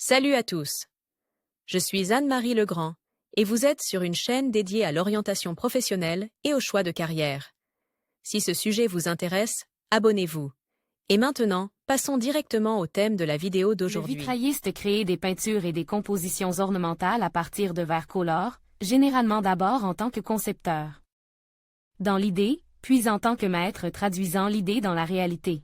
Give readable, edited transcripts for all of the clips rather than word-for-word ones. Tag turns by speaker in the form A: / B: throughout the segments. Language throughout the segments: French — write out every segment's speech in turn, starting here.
A: Salut à tous. Je suis Anne-Marie Legrand et vous êtes sur une chaîne dédiée à l'orientation professionnelle et au choix de carrière. Si ce sujet vous intéresse, abonnez-vous. Et maintenant, passons directement au thème de la vidéo
B: Le
A: d'aujourd'hui.
B: vitrailliste crée des peintures et des compositions ornementales à partir de verres colores, généralement d'abord en tant que concepteur. Dans l'idée, puis en tant que maître traduisant l'idée dans la réalité.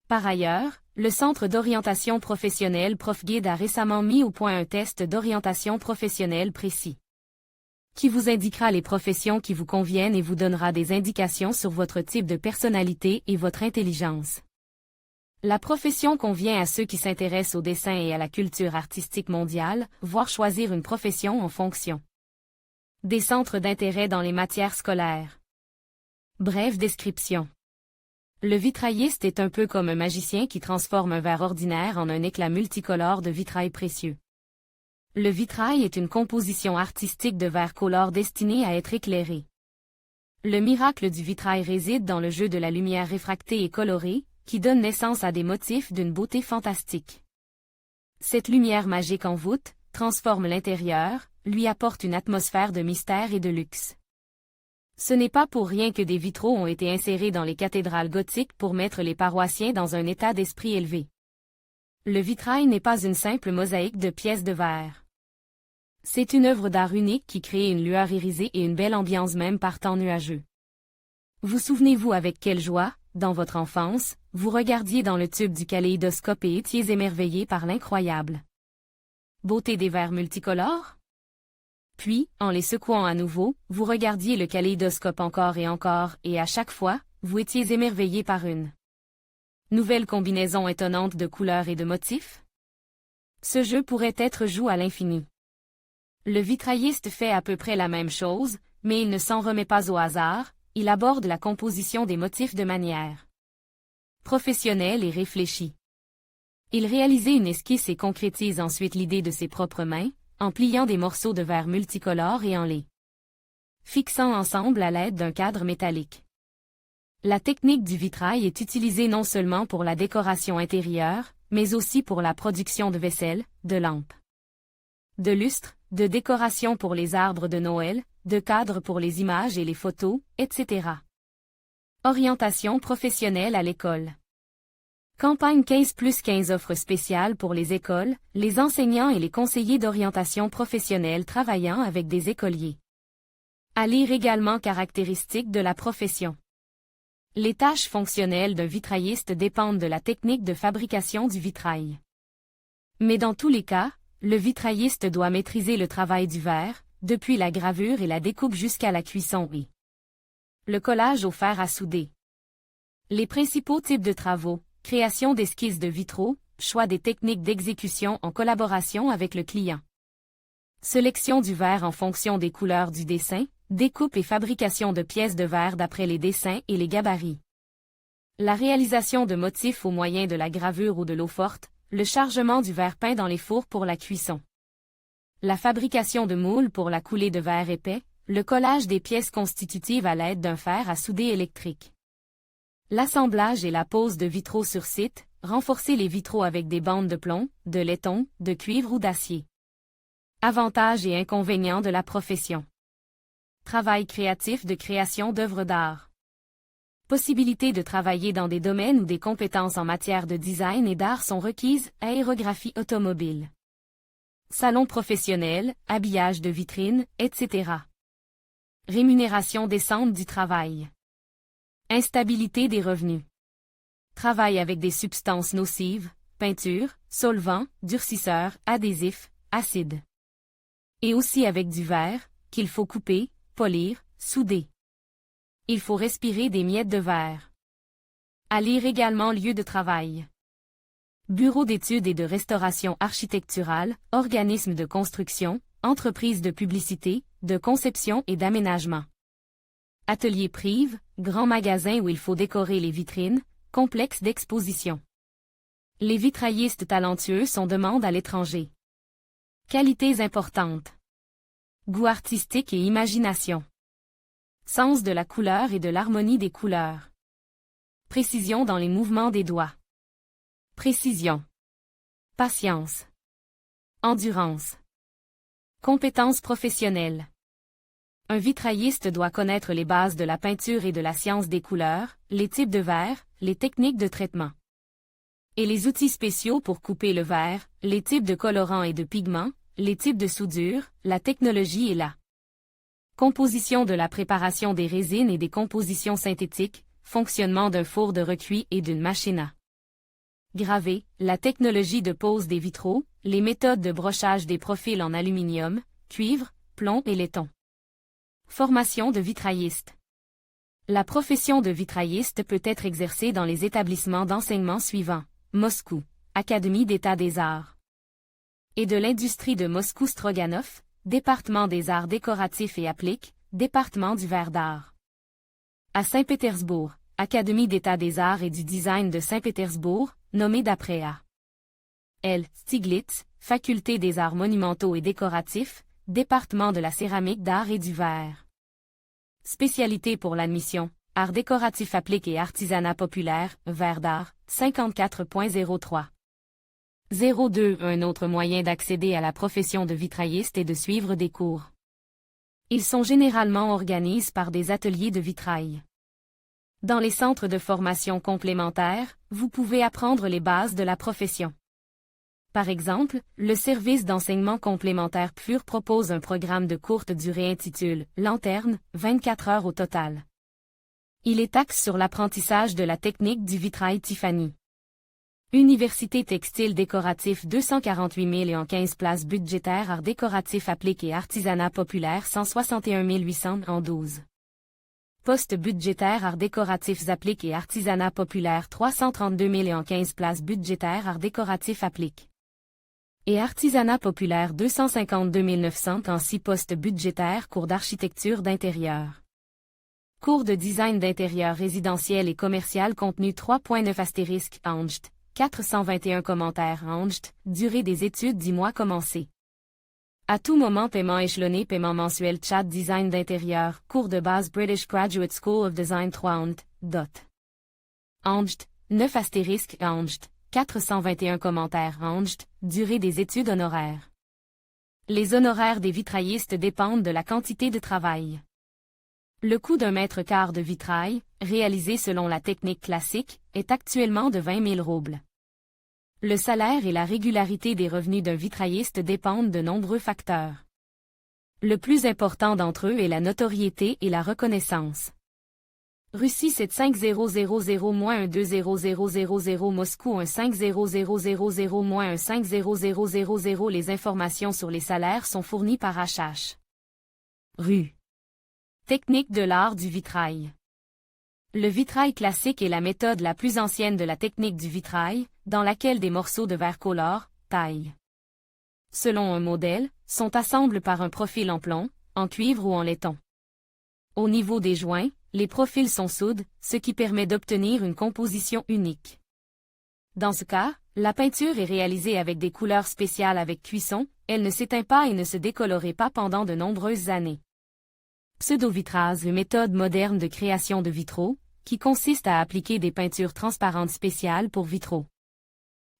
B: Par ailleurs, le Centre d'orientation professionnelle ProfGuide a récemment mis au point un test d'orientation professionnelle précis, qui vous indiquera les professions qui vous conviennent et vous donnera des indications sur votre type de personnalité et votre intelligence. La profession convient à ceux qui s'intéressent au dessin et à la culture artistique mondiale, voire choisir une profession en fonction des centres d'intérêt dans les matières scolaires. Brève description. Le vitrailliste est un peu comme un magicien qui transforme un verre ordinaire en un éclat multicolore de vitrail précieux. Le vitrail est une composition artistique de verre colore destinée à être éclairée. Le miracle du vitrail réside dans le jeu de la lumière réfractée et colorée, qui donne naissance à des motifs d'une beauté fantastique. Cette lumière magique en voûte transforme l'intérieur, lui apporte une atmosphère de mystère et de luxe. Ce n'est pas pour rien que des vitraux ont été insérés dans les cathédrales gothiques pour mettre les paroissiens dans un état d'esprit élevé. Le vitrail n'est pas une simple mosaïque de pièces de verre. C'est une œuvre d'art unique qui crée une lueur irisée et une belle ambiance même par temps nuageux. Vous souvenez-vous avec quelle joie, dans votre enfance, vous regardiez dans le tube du kaléidoscope et étiez émerveillé par l'incroyable beauté des verres multicolores? Puis, en les secouant à nouveau, vous regardiez le kaléidoscope encore, et à chaque fois, vous étiez émerveillé par une nouvelle combinaison étonnante de couleurs et de motifs? Ce jeu pourrait être joué à l'infini. Le vitrailliste fait à peu près la même chose, mais il ne s'en remet pas au hasard, il aborde la composition des motifs de manière professionnelle et réfléchie. Il réalise une esquisse et concrétise ensuite l'idée de ses propres mains, en pliant des morceaux de verre multicolores et en les fixant ensemble à l'aide d'un cadre métallique. La technique du vitrail est utilisée non seulement pour la décoration intérieure, mais aussi pour la production de vaisselle, de lampes, de lustres, de décorations pour les arbres de Noël, de cadres pour les images et les photos, etc. Orientation professionnelle à l'école. Campagne 15+15 offre spéciale pour les écoles, les enseignants et les conseillers d'orientation professionnelle travaillant avec des écoliers. À lire également caractéristiques de la profession. Les tâches fonctionnelles d'un vitrailliste dépendent de la technique de fabrication du vitrail. Mais dans tous les cas, le vitrailliste doit maîtriser le travail du verre, depuis la gravure et la découpe jusqu'à la cuisson et le collage au fer à souder. Les principaux types de travaux: création d'esquisses de vitraux, choix des techniques d'exécution en collaboration avec le client. Sélection du verre en fonction des couleurs du dessin, découpe et fabrication de pièces de verre d'après les dessins et les gabarits. La réalisation de motifs au moyen de la gravure ou de l'eau forte, le chargement du verre peint dans les fours pour la cuisson. La fabrication de moules pour la coulée de verre épais, le collage des pièces constitutives à l'aide d'un fer à souder électrique. L'assemblage et la pose de vitraux sur site, renforcer les vitraux avec des bandes de plomb, de laiton, de cuivre ou d'acier. Avantages et inconvénients de la profession. Travail créatif de création d'œuvres d'art. Possibilité de travailler dans des domaines où des compétences en matière de design et d'art sont requises, aérographie automobile. Salon professionnel, habillage de vitrines, etc. Rémunération décente du travail. Instabilité des revenus. Travail avec des substances nocives, peinture, solvants, durcisseurs, adhésifs, acides. Et aussi avec du verre, qu'il faut couper, polir, souder. Il faut respirer des miettes de verre. À lire également lieu de travail. Bureau d'études et de restauration architecturale, organisme de construction, entreprise de publicité, de conception et d'aménagement. Atelier prive, grand magasin où il faut décorer les vitrines, complexe d'exposition. Les vitraillistes talentueux sont demandés à l'étranger. Qualités importantes. Goût artistique et imagination. Sens de la couleur et de l'harmonie des couleurs. Précision dans les mouvements des doigts. Précision. Patience. Endurance. Compétences professionnelles. Un vitrailliste doit connaître les bases de la peinture et de la science des couleurs, les types de verre, les techniques de traitement. Et les outils spéciaux pour couper le verre, les types de colorants et de pigments, les types de soudure, la technologie et la composition de la préparation des résines et des compositions synthétiques, fonctionnement d'un four de recuit et d'une machine à graver, la technologie de pose des vitraux, les méthodes de brochage des profils en aluminium, cuivre, plomb et laiton. Formation de vitrailliste. La profession de vitrailliste peut être exercée dans les établissements d'enseignement suivants: Moscou, Académie d'État des Arts et de l'Industrie de Moscou-Stroganov, Département des Arts décoratifs et appliques, Département du Verre d'Art. À Saint-Pétersbourg, Académie d'État des Arts et du Design de Saint-Pétersbourg, nommée d'après A. L. Stiglitz, Faculté des Arts monumentaux et décoratifs, Département de la céramique d'art et du verre. Spécialité pour l'admission: Arts décoratifs appliques et artisanat populaire, verre d'art, 54.03. 02. Un autre moyen d'accéder à la profession de vitrailliste est de suivre des cours. Ils sont généralement organisés par des ateliers de vitrail. Dans les centres de formation complémentaires, vous pouvez apprendre les bases de la profession. Par exemple, le service d'enseignement complémentaire PUR propose un programme de courte durée intitulé « Lanterne », 24 heures au total. Il est axé sur l'apprentissage de la technique du vitrail Tiffany. Université textile décoratif 248 015 places budgétaires arts décoratifs appliques et artisanat populaire 161 800 en 12. Poste budgétaire arts décoratifs appliques et artisanat populaire 332 015 places budgétaires arts décoratifs appliques et artisanat populaire 252 900 en 6 postes budgétaires. Cours d'architecture d'intérieur. Cours de design d'intérieur résidentiel et commercial contenu 3.9 * Angst, 421 commentaires Angst, durée des études 10 mois commencé. À tout moment paiement échelonné paiement mensuel chat design d'intérieur, cours de base British Graduate School of Design 3 Angst, 9 * Angst, 421 commentaires Angst, durée des études honoraires. Les honoraires des vitraillistes dépendent de la quantité de travail. Le coût d'un mètre quart de vitrail, réalisé selon la technique classique, est actuellement de 20 000 roubles. Le salaire et la régularité des revenus d'un vitrailliste dépendent de nombreux facteurs. Le plus important d'entre eux est la notoriété et la reconnaissance. Russie 75000-1200000 Moscou 15000-15000. Les informations sur les salaires sont fournies par HH. Rue. Technique de l'art du vitrail. Le vitrail classique est la méthode la plus ancienne de la technique du vitrail, dans laquelle des morceaux de verre colorent, taille. Selon un modèle, sont assemblés par un profil en plomb, en cuivre ou en laiton. Au niveau des joints, les profils sont soudés, ce qui permet d'obtenir une composition unique. Dans ce cas, la peinture est réalisée avec des couleurs spéciales avec cuisson, elle ne s'éteint pas et ne se décolorait pas pendant de nombreuses années. Pseudo-vitrase, une méthode moderne de création de vitraux, qui consiste à appliquer des peintures transparentes spéciales pour vitraux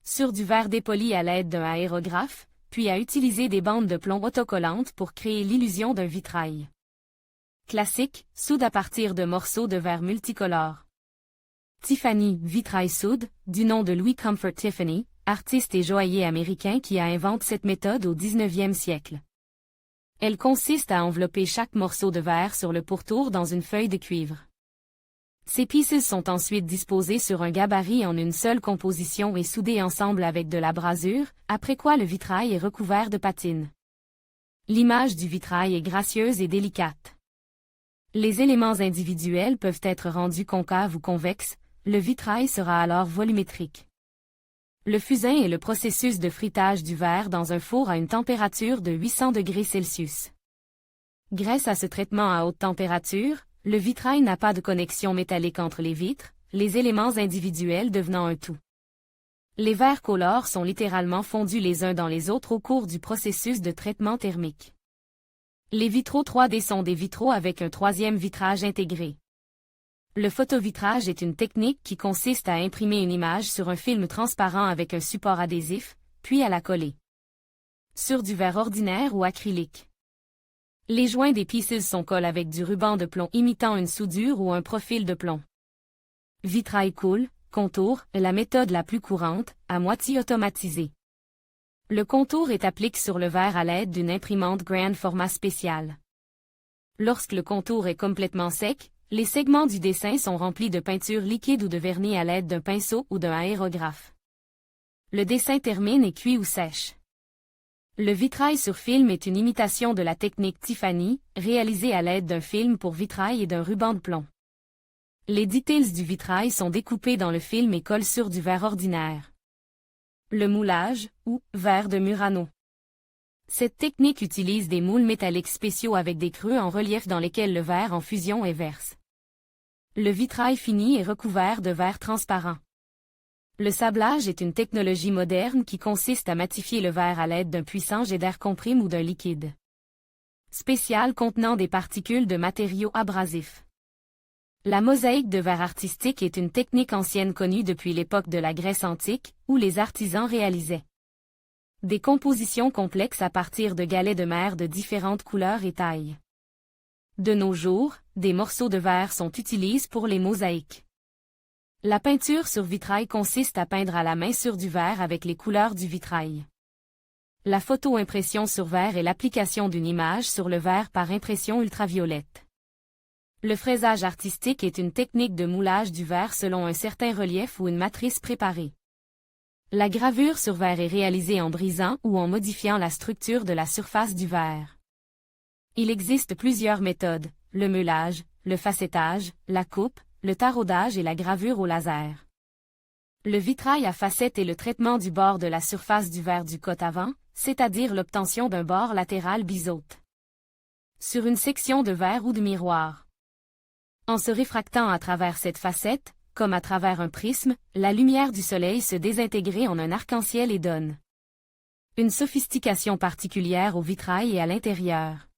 B: sur du verre dépoli à l'aide d'un aérographe, puis à utiliser des bandes de plomb autocollantes pour créer l'illusion d'un vitrail. Classique, soude à partir de morceaux de verre multicolores. Tiffany, vitrail soude, du nom de Louis Comfort Tiffany, artiste et joaillier américain qui a inventé cette méthode au 19e siècle. Elle consiste à envelopper chaque morceau de verre sur le pourtour dans une feuille de cuivre. Ces pieces sont ensuite disposées sur un gabarit en une seule composition et soudées ensemble avec de la brasure, après quoi le vitrail est recouvert de patine. L'image du vitrail est gracieuse et délicate. Les éléments individuels peuvent être rendus concaves ou convexes, le vitrail sera alors volumétrique. Le fusain est le processus de fritage du verre dans un four à une température de 800 degrés Celsius. Grâce à ce traitement à haute température, le vitrail n'a pas de connexion métallique entre les vitres, les éléments individuels devenant un tout. Les verres colores sont littéralement fondus les uns dans les autres au cours du processus de traitement thermique. Les vitraux 3D sont des vitraux avec un troisième vitrage intégré. Le photovitrage est une technique qui consiste à imprimer une image sur un film transparent avec un support adhésif, puis à la coller. Sur du verre ordinaire ou acrylique. Les joints des pieces sont collés avec du ruban de plomb imitant une soudure ou un profil de plomb. Vitrail coule, contour, est la méthode la plus courante, à moitié automatisée. Le contour est appliqué sur le verre à l'aide d'une imprimante grand format spéciale. Lorsque le contour est complètement sec, les segments du dessin sont remplis de peinture liquide ou de vernis à l'aide d'un pinceau ou d'un aérographe. Le dessin termine et cuit ou sèche. Le vitrail sur film est une imitation de la technique Tiffany, réalisée à l'aide d'un film pour vitrail et d'un ruban de plomb. Les details du vitrail sont découpés dans le film et collent sur du verre ordinaire. Le moulage, ou verre de Murano. Cette technique utilise des moules métalliques spéciaux avec des creux en relief dans lesquels le verre en fusion est verse. Le vitrail fini est recouvert de verre transparent. Le sablage est une technologie moderne qui consiste à matifier le verre à l'aide d'un puissant jet d'air comprime ou d'un liquide spécial contenant des particules de matériaux abrasifs. La mosaïque de verre artistique est une technique ancienne connue depuis l'époque de la Grèce antique, où les artisans réalisaient des compositions complexes à partir de galets de mer de différentes couleurs et tailles. De nos jours, des morceaux de verre sont utilisés pour les mosaïques. La peinture sur vitrail consiste à peindre à la main sur du verre avec les couleurs du vitrail. La photo-impression sur verre est l'application d'une image sur le verre par impression ultraviolette. Le fraisage artistique est une technique de moulage du verre selon un certain relief ou une matrice préparée. La gravure sur verre est réalisée en brisant ou en modifiant la structure de la surface du verre. Il existe plusieurs méthodes, le meulage, le facettage, la coupe, le taraudage et la gravure au laser. Le vitrail à facettes est le traitement du bord de la surface du verre du côté avant, c'est-à-dire l'obtention d'un bord latéral biseauté sur une section de verre ou de miroir. En se réfractant à travers cette facette, comme à travers un prisme, la lumière du soleil se désintègre en un arc-en-ciel et donne une sophistication particulière au vitrail et à l'intérieur.